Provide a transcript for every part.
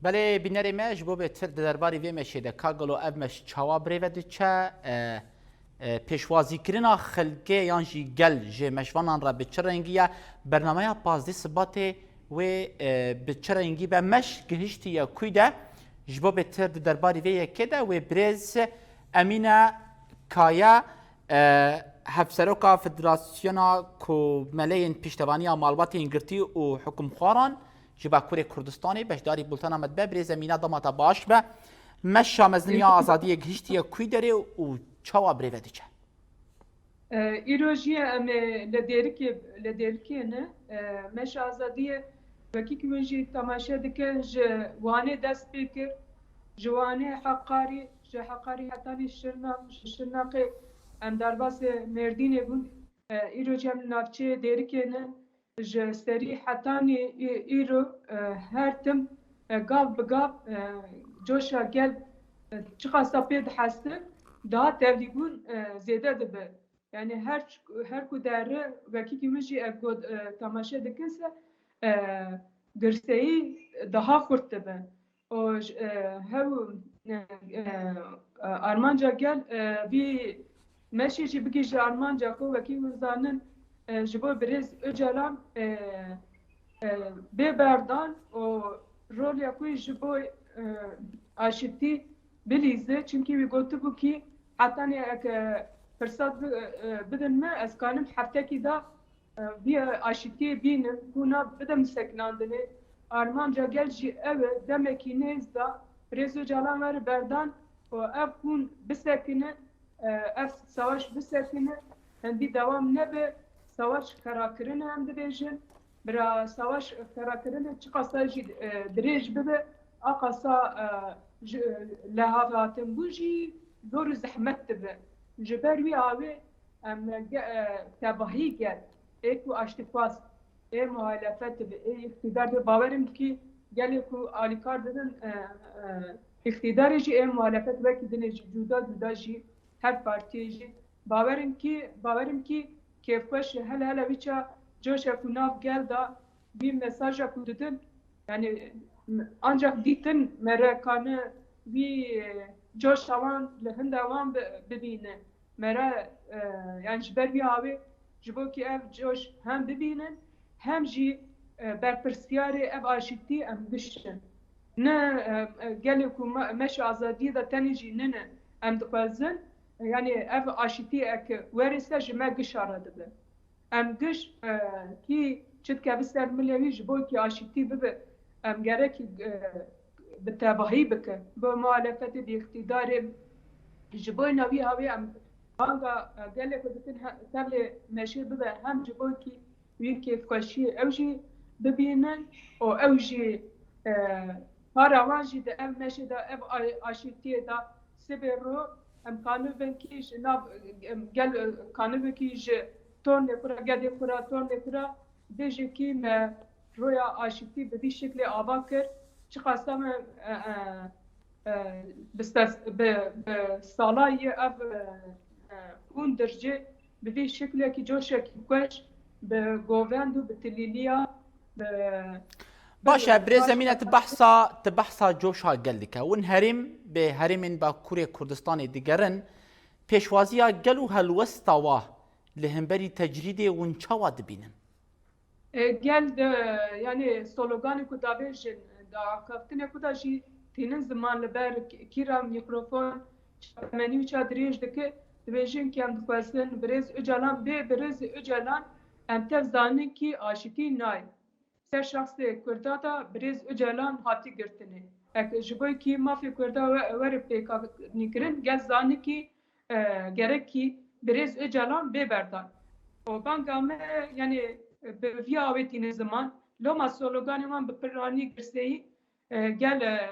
بله بینری مش بو به تر درباری وی مشیده کاغلو اف مش چاوا بریو دچه پیشوازی کرنا خلقه یانجی گل جه مشوانان را به چرنگیه برنامه پازدی سباته و به چرنگی به مش گهشتی یا کویده جبو به تر درباری وی کده و برز امینه کایا هفسروکا فدراسیونا کو ملین پیشتوانی مالبات انگرتی و حکم خواران جبا کوری کردستانی بشداری بولتان آمد به برز امینه داماتا باش به مش شامزنیا آزادی گهشتی یا کوی داره و چاوا بریوه دیچه ایروژی ام لدیرکی نه مش آزادی وکی که منجی تماشا دکه جوانه دست بکر جوانه حقاری حقاری حتانی شرناقی ام درباس مردینه بون ایروژی ام نافچه دیرکی نه سری حتانی ایرو هر تم قاب بقاب جوشا گل چقاسا پید حسته daha tevlibun zede dibe. Yani her kudere veki kimişi evgod tamaşa dikinse girseyi daha kurt dibe. O hev Armanca gel bir meşici bigij Armanca ko veki uzanın jibo biraz öcalan beberdan o rol yakuy jibo aşiti bilize çünkü bir gotu bu ki hatta ne fırsat بدن ما از kanım haftaki da bir aşiti binim buna bedem seknandını Armanca gelci eve demek ki nezda rezo calan ver berdan o ev kun bisekine ev savaş bisekine hendi devam ne be savaş karakterine hem de bejin bira savaş karakterine çıkasajı direj bebe akasa لهاتم بوجي دور زحمت تبع جبر وي اوي ام تباهي قال ايكو اشتفاس اي مخالفت اي اقتدار باورم كي قال لكو اليكار دن اقتدار جي اي مخالفت وكي دن جودا جودا جي هر بارتي جي باورم كي كيف كش هلا ويچا جوش كناف قال دا بي مساج كودن يعني ancak ditin merakane bir coş avan lehinde avan bibine mera yani jiber bir abi jibo ki ev coş hem bibinin hem jî berpirsiyarê ev aşitî em bişin ne gelê ku meş azadî da tenê jî nine em dixwazin yani ev aşitî ek werîse ji me gişara dibe em giş ki çitkeve ser milewî jibo ki aşitî bibe ام gerek بتابعی بکن با معالفت باقتدار جبوی نوی هاوی ام هنگا گله کدتن تبل مشی ببه هم جبوی کی ویکی کشی اوجی ببینن و اوجی پاراوانجی ده ام مشی ده ام آشیتی ده سبر رو ام کانو بنکی جناب گل کانو بنکی ج تون نکورا گدی کورا تون نکورا دیجی کی ما رویا آشتی به این شکل آبا کرد چه قسم به سالای اف اون درجه به این شکلی که جوشه کش به گووند و به تلیلیا باشه برای زمینه تبحثا جوشا گلدکه ون هرم به هرمین با کوری کردستان دیگرن پیشوازی گلو هلوستاوا لهمبری تجریدی ونچاوا دبینن gel yani sloganı kudabejin da kaftine kudaji tinin zamanlı ber kira mikrofon meni çadriş deke dibejin ki am dikwasin brez ucalan be brez ucalan am tev zanin ki aşiti nay ser şahsı kurda da brez ucalan hati girtini ek jiboy ki mafi kurda ver peka nikrin gel zanin ki gerek ki brez ucalan be berdan o bankame yani bir avetine zaman loma sloganı man bepirani girseyi gel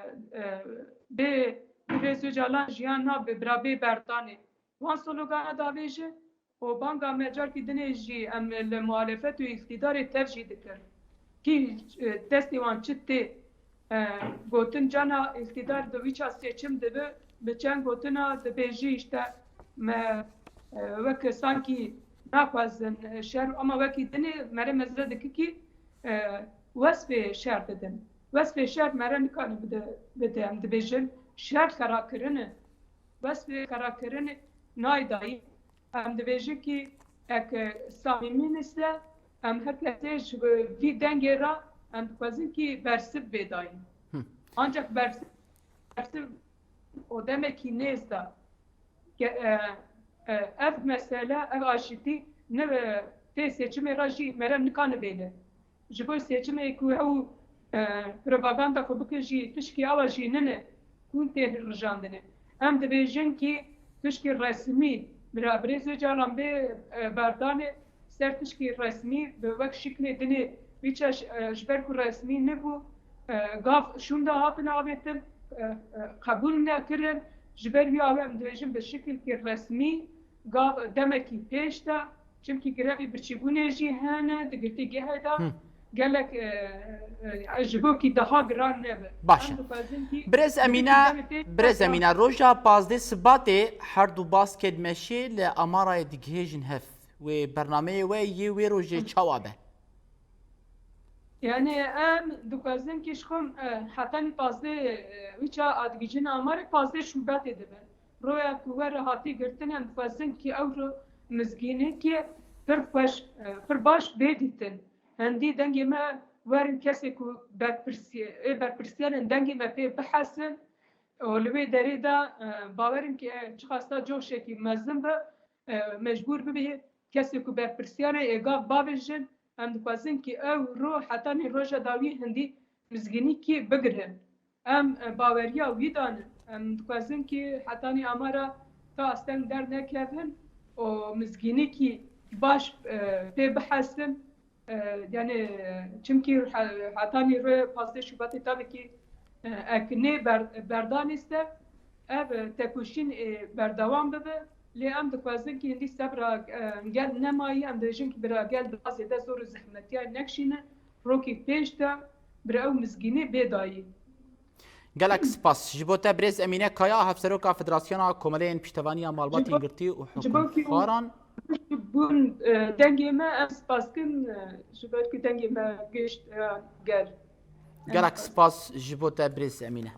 be rezucalan jiyana be brabe berdane wan slogana da veje o banga mecar ki dineji em le muhalefet ve iktidar tevjih dikir ki testi wan çıttı gotin cana iktidar da viça seçim de be çen gotina de beji işte me vek sanki ناخوازن شهر اما وکی دنی مره مزده دکی که وصف شهر دادن وصف شهر مرن کانی بده هم دبیجن شهر خراکرنه وصف خراکرنه نای دایی هم دبیجن که اک سامیمین است هم هر کسیش وی دنگی را هم دبازن که برسب بدایی ancak برسب o demek ki ne ista ev mesela ev aşiti ne te seçimi raji meren nikane bele jibo seçimi ku ev propaganda ku bukji tişki avaji ne kun te rjandene hem de bejin ki tişki resmi beraber calan be bardane ser tişki resmi be vak şekli dini biçaş jber ku resmi ne bu gaf şunda hatın abetim قبول نکردن جبر وی آوام دویجم به شکل که رسمی گاف دمکی پیشتا چونکی گرفی برچیبونه جی هنه دگرتی گه دا گلک جبو کی daha گران نبه باشه برز امینه روژا پازده سباته هر دو باس کدمشی لامارای دیگهجن هف و برنامه و یه وی روژه چوابه Yani em dukazim ki şkom hatta fazla uça adgicin amar fazla şubat edibe. Roya kuver hati girtinen dukazim ki avro mizgini ki per baş beditin. Hendi dengime verin kesi ku berpersiyen dengime pe behasin olwe derida baverim ki çıkasta çok şekil mezdim be mecbur be kesi ku berpersiyen egav babejin هم دکازن که او رو حتی روژا داوی هندی مزگینی که بگرن ام باوریا ویدانن ام دکازن که حتی آمارا تا استن در نکردن و مزگینی که باش پی بحثن yani çünkü حتی رو پاسده شباتی تابی که اکنه بردان است ev tekuşin berdawam bebe li em dixwazin ki hindî sebra gel nemayî em dibêjin ki bira gel bazê de zor û zehmetiya nekşîne rokê pêş de bira ew mizgînê bêdayî. Gelek spas ji bo te Birêz Emîne Kaya Hevseroka Federasyona Komeleyên Piştevaniya Malbatên Girtî û Hukûmxwaran bûn dengê me em spaskin ji ber ku dengê me gişt gel. Gelek spas ji bo te Birêz Emîne.